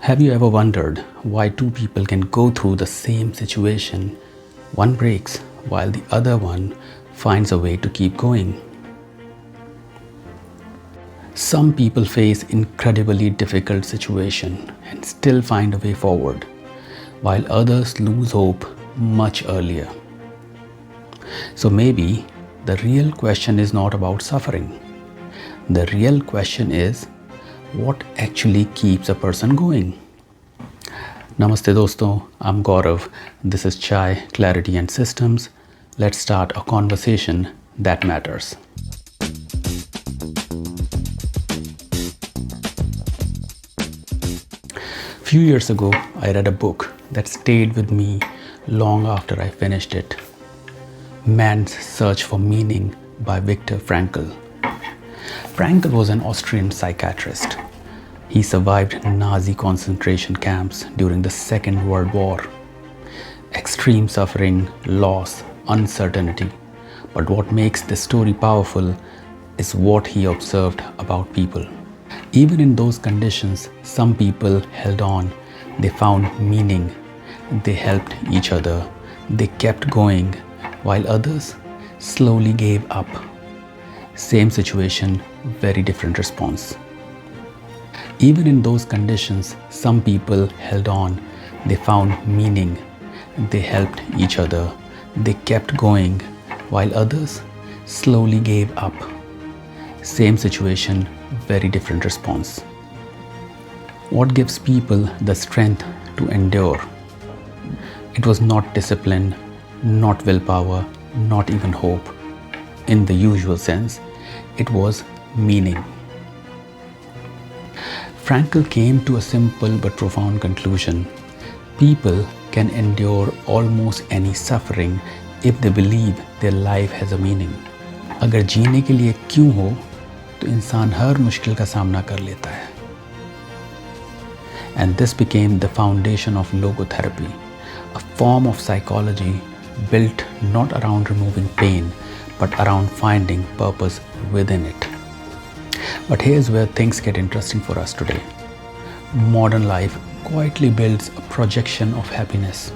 Have you ever wondered why two people can go through the same situation? One breaks while the other one finds a way to keep going. Some people face incredibly difficult situation and still find a way forward, while others lose hope much earlier. So maybe the real question is not about suffering. The real question is, what actually keeps a person going? Namaste dosto, I'm Gaurav. This is Chai, Clarity and Systems. Let's start a conversation that matters. Few years ago, I read a book that stayed with me long after I finished it. Man's Search for Meaning by Viktor Frankl. Frankl was an Austrian psychiatrist. He survived Nazi concentration camps during the Second World War. Extreme suffering, loss, uncertainty. But what makes this story powerful is what he observed about people. Even in those conditions, some people held on. They found meaning. They helped each other. They kept going, while others slowly gave up. Same situation, very different response. Even in those conditions, some people held on. They found meaning. They helped each other. They kept going, while others slowly gave up. Same situation, very different response. What gives people the strength to endure? It was not discipline, not willpower, not even hope. In the usual sense, it was meaning. Frankl came to a simple but profound conclusion. People can endure almost any suffering if they believe their life has a meaning. अगर जीने के लिए क्यों हो, तो इंसान हर मुश्किल का सामना कर लेता है. And this became the foundation of logotherapy, a form of psychology built not around removing pain, but around finding purpose within it. But here's where things get interesting for us today. Modern life quietly builds a projection of happiness.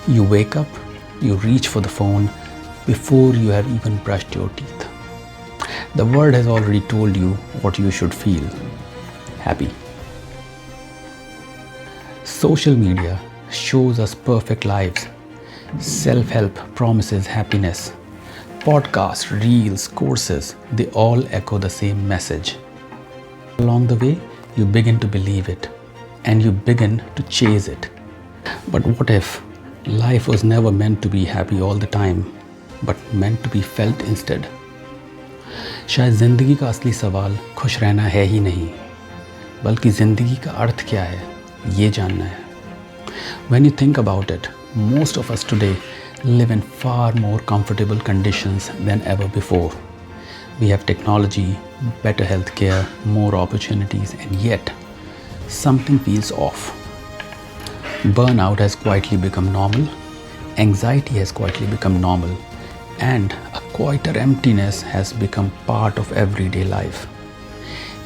You wake up, you reach for the phone before you have even brushed your teeth. The world has already told you what you should feel. Happy. Social media shows us perfect lives. Self-help promises happiness. Podcasts, reels, courses, they all echo the same message. Along the way, you begin to believe it and you begin to chase it. But what if life was never meant to be happy all the time, but meant to be felt instead? शायद जिंदगी का असली सवाल खुश रहना है ही नहीं, बल्कि जिंदगी का अर्थ क्या है, ये जानना है. When you think about it, most of us today live in far more comfortable conditions than ever before. We have technology, better healthcare, more opportunities, and yet something feels off. Burnout has quietly become normal, anxiety has quietly become normal, and a quieter emptiness has become part of everyday life.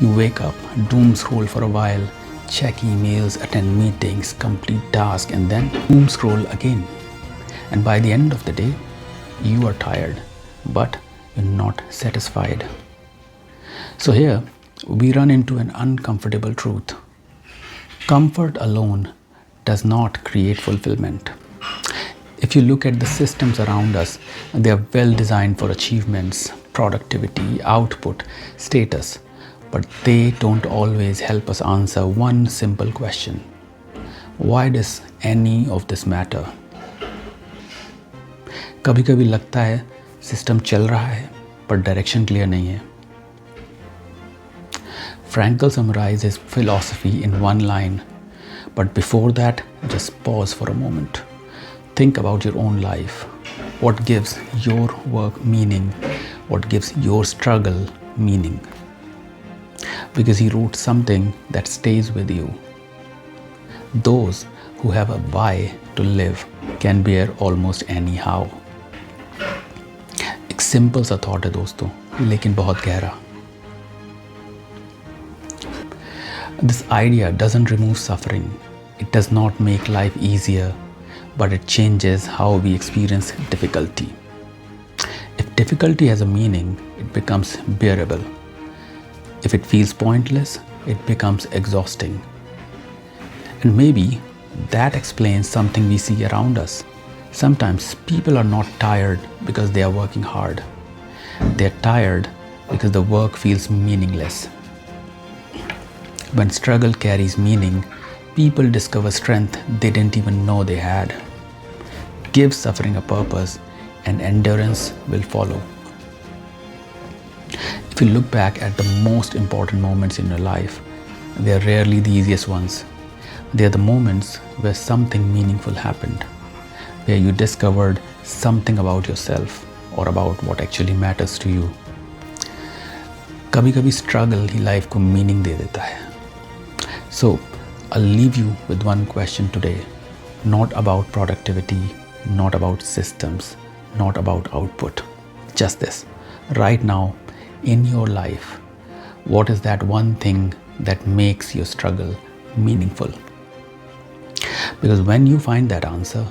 You wake up, doom scroll for a while, check emails, attend meetings, complete tasks, and then doom scroll again. And by the end of the day, you are tired, but you're not satisfied. So here, we run into an uncomfortable truth. Comfort alone does not create fulfillment. If you look at the systems around us, they are well designed for achievements, productivity, output, status, but they don't always help us answer one simple question. Why does any of this matter? कभी कभी लगता है system चल रहा है पर direction clear नहीं है. Frankl summarized his philosophy in one line, but before that, just pause for a moment. Think about your own life. What gives your work meaning? What gives your struggle meaning? Because he wrote something that stays with you. Those who have a why to live can bear almost anyhow. एक simple सा thought है दोस्तों, लेकिन बहुत गहरा. This idea doesn't remove suffering. It does not make life easier, but it changes how we experience difficulty. If difficulty has a meaning, it becomes bearable. If it feels pointless, it becomes exhausting. And maybe that explains something we see around us. Sometimes people are not tired because they are working hard. They are tired because the work feels meaningless. When struggle carries meaning, people discover strength they didn't even know they had. Give suffering a purpose, and endurance will follow. If you look back at the most important moments in your life, they are rarely the easiest ones. They are the moments where something meaningful happened, where you discovered something about yourself or about what actually matters to you. कभी कभी struggle ही life को meaning दे देता है. So, I'll leave you with one question today. Not about productivity, not about systems, not about output. Just this. Right now, in your life, what is that one thing that makes your struggle meaningful? Because when you find that answer,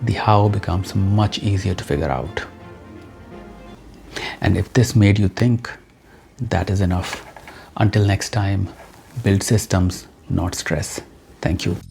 the how becomes much easier to figure out. And if this made you think, that is enough. Until next time, build systems, not stress. Thank you.